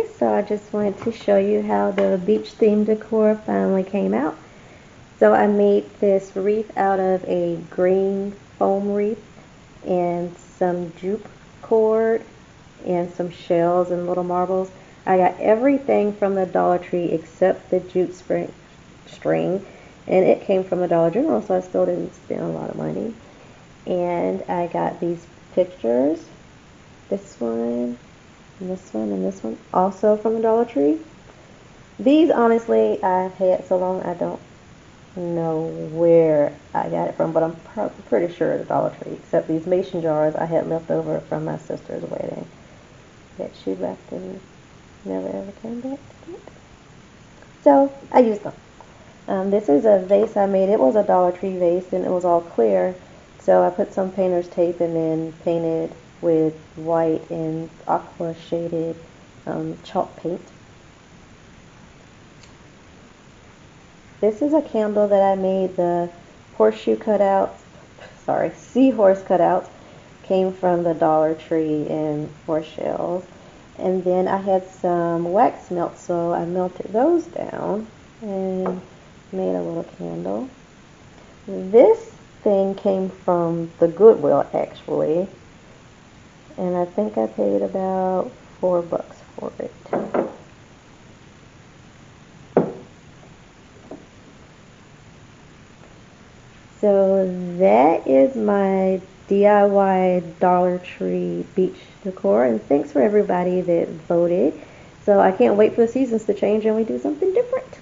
Okay, so I just wanted to show you how the beach themed decor finally came out. So I made this wreath out of a green foam wreath and some jute cord and some shells and little marbles. I got everything from the Dollar Tree except the jute string, and it came from the Dollar General, so I still didn't spend a lot of money. And I got these pictures, this one, and this one, and this one, also from the Dollar Tree. These, honestly, I've had so long I don't know where I got it from, but I'm pretty sure the Dollar Tree, except these mason jars I had left over from my sister's wedding that she left and never ever came back to get. So I used them. This is a vase I made. It was a Dollar Tree vase and it was all clear. So I put some painter's tape and then painted with white and aqua shaded chalk paint. This is a candle that I made. The horseshoe cutouts, sorry, seahorse cutouts came from the Dollar Tree in horse shells. And then I had some wax melt, so I melted those down and made a little candle. This thing came from the Goodwill, actually, and I think I paid about $4 for it. So that is my DIY Dollar Tree beach decor, and thanks for everybody that voted. So I can't wait for the seasons to change and we do something different.